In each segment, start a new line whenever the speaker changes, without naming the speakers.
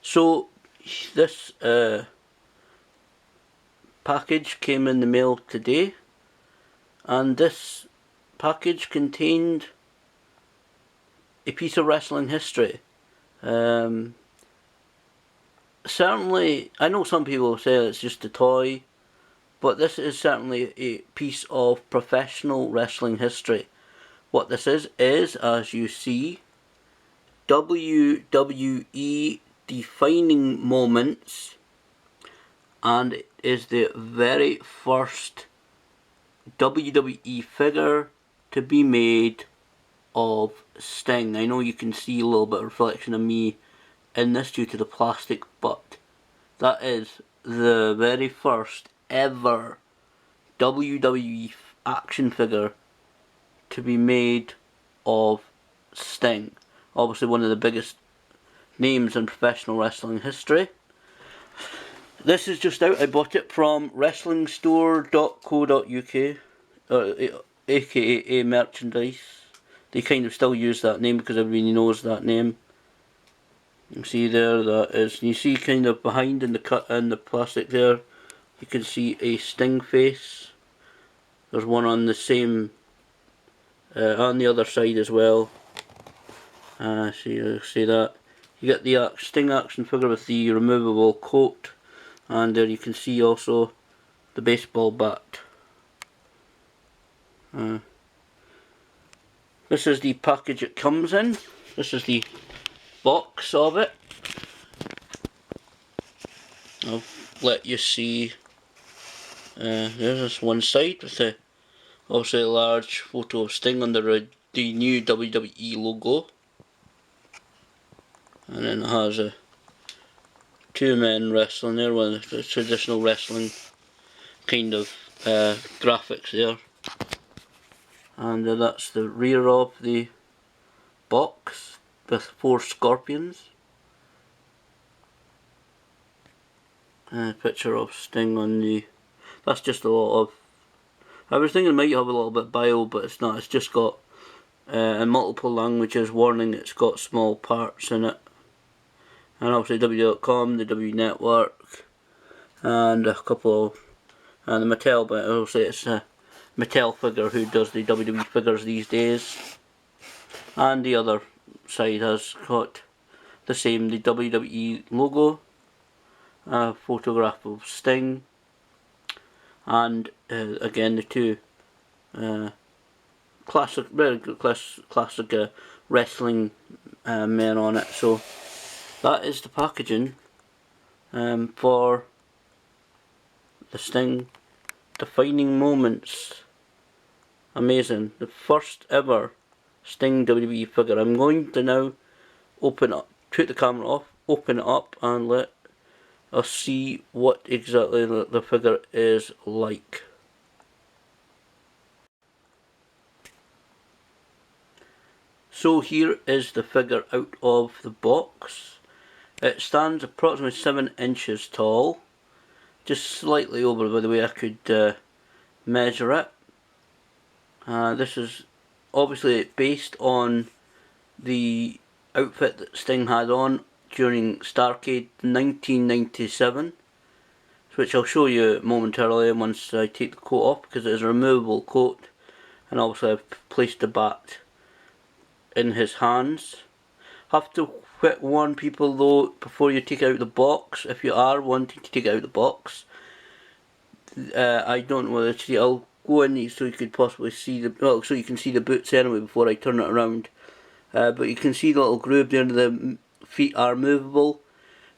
So this package came in the mail today, and this package contained a piece of wrestling history. Certainly, I know some people say it's just a toy, but this is certainly a piece of professional wrestling history. What this is, as you see, WWE defining moments, and it is the very first WWE figure to be made of Sting. I know you can see a little bit of reflection of me in this due to the plastic, but that is the very first ever WWE action figure to be made of Sting. Obviously one of the biggest names in professional wrestling history. This is just out. I bought it from wrestlingstore.co.uk, aka Merchandise. They kind of still use that name because everybody knows that name. You can see there that is. You see kind of behind in the cut in the plastic there, you can see a Sting face. There's one on the same on the other side as well. See that. You get the Sting action figure with the removable coat, and there you can see also the baseball bat. This is the package it comes in. This is the box of it. I'll let you see. There's this one side with the obviously a large photo of Sting under the new WWE logo, and then it has a two men wrestling there, one of the traditional wrestling kind of graphics there, and that's the rear of the box with 4 scorpions. A picture of Sting on the. That's just a lot of. I was thinking it might have a little bit of bio, but it's not. It's just got in multiple languages warning it's got small parts in it. And obviously W.com, the W Network, and a couple of. And the Mattel, but obviously it's a Mattel figure who does the WWE figures these days. And the other side has got the same, the WWE logo, a photograph of Sting, and again the two very classic wrestling men on it. So that is the packaging for the Sting defining moments. Amazing. The first ever Sting WWE figure. I'm going to now open up, put the camera off, open it up, and let us see what exactly the figure is like. So here is the figure out of the box. It stands approximately 7 inches tall, just slightly over by the way I could measure it. This is obviously based on the outfit that Sting had on during Starrcade 1997, which I'll show you momentarily once I take the coat off, because it is a removable coat, and obviously I've placed the bat in his hands. Have to warn people though before you take out the box, if you are wanting to take out the box. I don't know whether to. I'll go in so you could possibly see the. Well, so you can see the boots anyway before I turn it around. But you can see the little groove there. The feet are movable.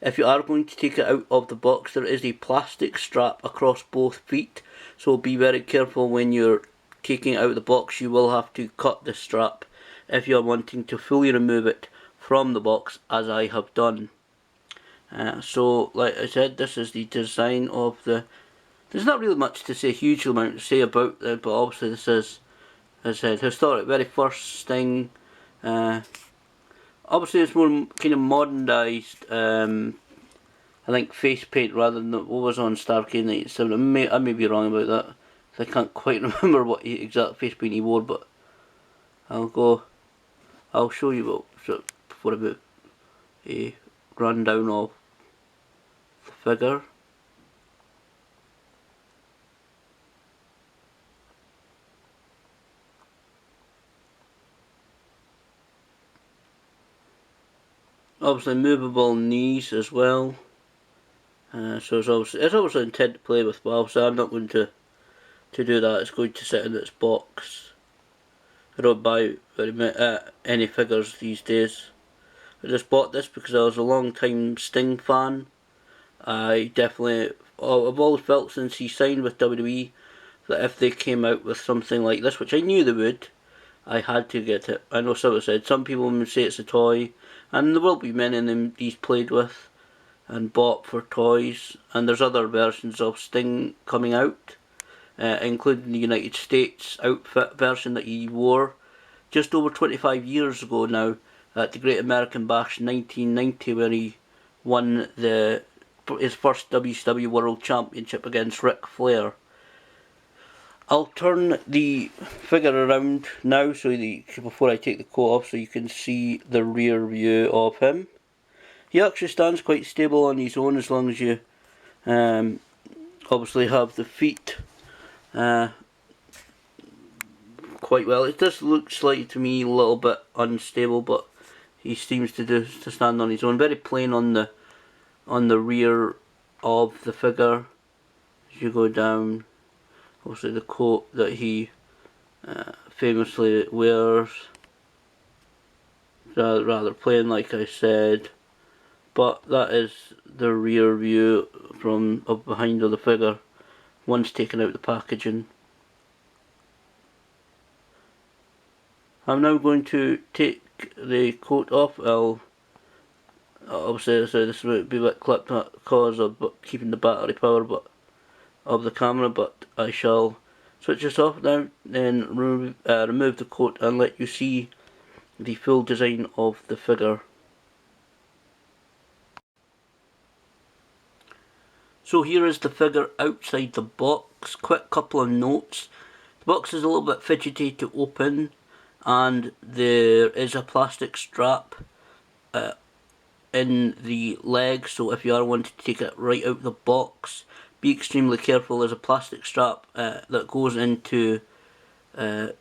If you are going to take it out of the box, there is a plastic strap across both feet. So be very careful when you're taking it out of the box. You will have to cut the strap if you're wanting to fully remove it from the box, as I have done. So, like I said, this is the design of the. There's not really much to say, huge amount to say about it, but obviously this is, as I said, historic, very first Sting. Obviously it's more kind of modernised, I think face paint rather than what was on Starrcade 97. I may be wrong about that, I can't quite remember what exact face paint he wore, but I'll show you what, before a bit a rundown of the figure. Obviously movable knees as well. So it's obviously intended to play with, but obviously I'm not going to do that. It's going to sit in its box. I don't buy any figures these days. I just bought this because I was a long time Sting fan. I've always felt since he signed with WWE that if they came out with something like this, which I knew they would, I had to get it. I know someone said some people would say it's a toy, and there will be many of them he's played with and bought for toys, and there's other versions of Sting coming out, including the United States outfit version that he wore just over 25 years ago now at the Great American Bash 1990, where he won his first WCW World Championship against Ric Flair. I'll turn the figure around now before I take the coat off, so you can see the rear view of him. He actually stands quite stable on his own as long as you obviously have the feet quite well. It does look slightly to me a little bit unstable, but he seems to stand on his own. Very plain on the rear of the figure as you go down. Obviously the coat that he famously wears, rather plain like I said, but that is the rear view from behind of the figure once taken out the packaging. I'm now going to take the coat off. Obviously this will be a bit clipped because of keeping the battery power of the camera, but I shall switch this off now, then remove the coat and let you see the full design of the figure. So here is the figure outside the box. Quick couple of notes. The box is a little bit fidgety to open, and there is a plastic strap in the leg, so if you are wanting to take it right out of the box, be extremely careful. There's a plastic strap that goes into the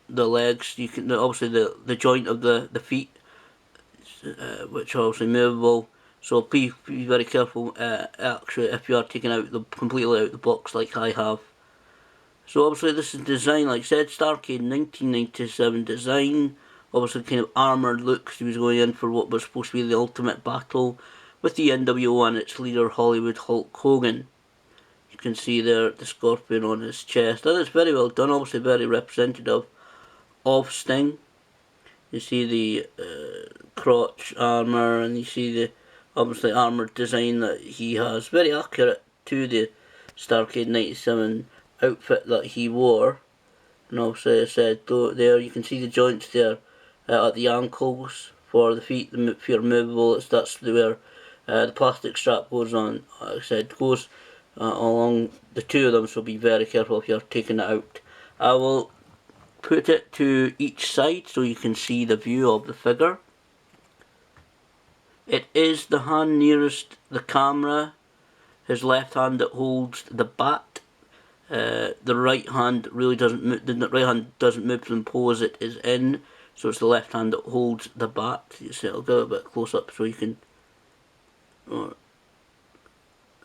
legs. You can obviously the joint of the feet, which are obviously movable. So be very careful. Actually, if you are taking out completely out the box like I have. So obviously this is design, like I said, Starrcade 1997 design. Obviously kind of armoured looks. He was going in for what was supposed to be the ultimate battle with the NWO and its leader Hollywood Hulk Hogan. You can see there the scorpion on his chest. That is very well done, obviously very representative of Sting. You see the crotch armour, and you see the obviously armoured design that he has. Very accurate to the Starrcade 97 outfit that he wore. And obviously I said there you can see the joints there at the ankles for the feet. The feet are movable. That's where the plastic strap goes on. Like I said, goes along the two of them, so be very careful if you're taking it out. I will put it to each side so you can see the view of the figure. It is the hand nearest the camera, his left hand that holds the bat. The right hand really doesn't move. The right hand doesn't move from the pose it is in, so it's the left hand that holds the bat. You see, I'll go a bit close up so you can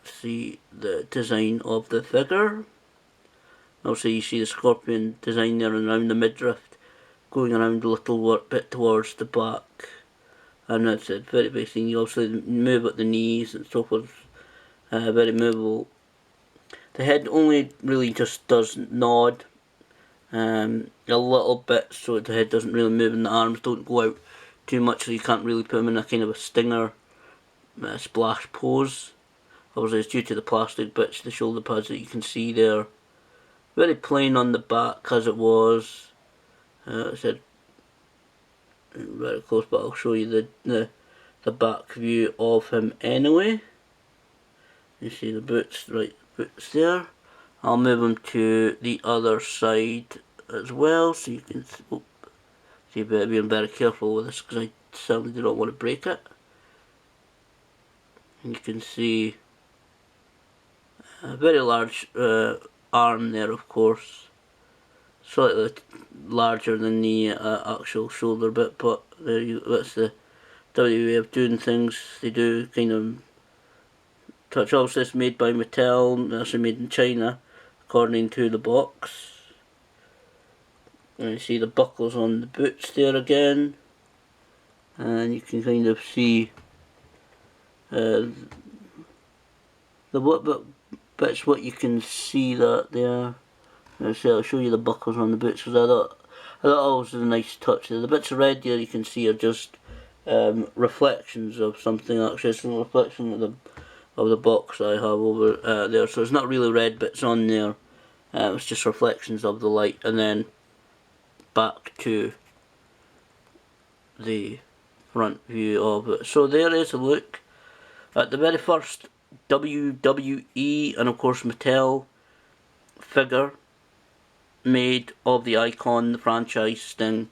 see the design of the figure. Also, you see the scorpion design there around the midriff, going around a little bit towards the back. And that's it, very basic. You also move at the knees and so forth. Very movable. The head only really just does nod a little bit, so the head doesn't really move, and the arms don't go out too much, so you can't really put them in a kind of a stinger splash pose. Obviously it's due to the plastic bits, the shoulder pads that you can see there. Very plain on the back as it was. I said very close, but I'll show you the back view of him anyway. You see the boots, right, boots there. I'll move him to the other side as well, so you can see, being very careful with this because I certainly do not want to break it. You can see a very large arm there, of course. Slightly larger than the actual shoulder bit, but there you, that's the W way of doing things. They do kind of touch. Also, it's made by Mattel, actually made in China, according to the box. And you see the buckles on the boots there again, and you can kind of see the bits what you can see that there. I'll show you the buckles on the boots, because I thought always was a nice touch there. The bits of red there you can see are just reflections of something. Actually, it's a reflection of the box I have over there, so it's not really red bits on there. It's just reflections of the light, and then back to the front view of it. So there is a look at the very first WWE and of course Mattel figure made of the icon, the franchise Sting.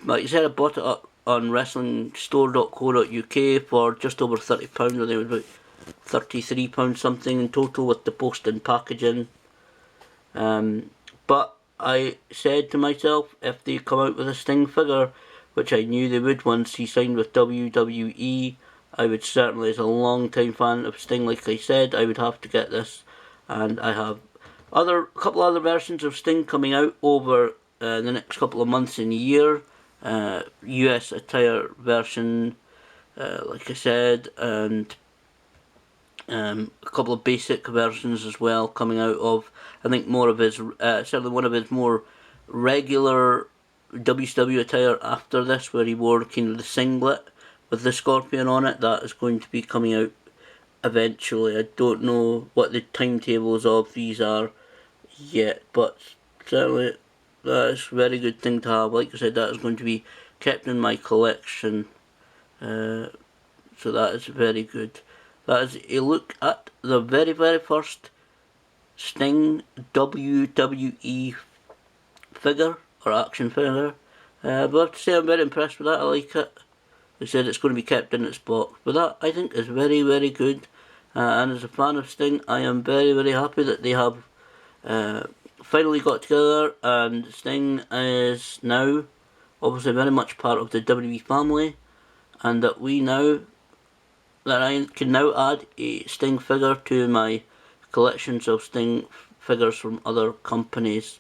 Like I said, I bought it up on wrestlingstore.co.uk for just over £30. I think it was about £33 something in total with the post and packaging. But I said to myself, if they come out with a Sting figure, which I knew they would once he signed with WWE, I would certainly, as a long time fan of Sting, like I said, I would have to get this. And I have a couple other versions of Sting coming out over the next couple of months in a year. US attire version, like I said, and a couple of basic versions as well coming out of, I think, more of his, certainly one of his more regular WCW attire after this, where he wore kind of the singlet with the scorpion on it. That is going to be coming out eventually. I don't know what the timetables of these are yet, but certainly that is a very good thing to have. Like I said, that is going to be kept in my collection, so that is very good. That is a look at the very first Sting WWE figure, or action figure. But I have to say I'm very impressed with that. I like it. They said it's going to be kept in its box, but that I think is very good. And as a fan of Sting, I am very happy that they have finally got together, and Sting is now obviously very much part of the WWE family, and that I can now add a Sting figure to my collections of Sting figures from other companies.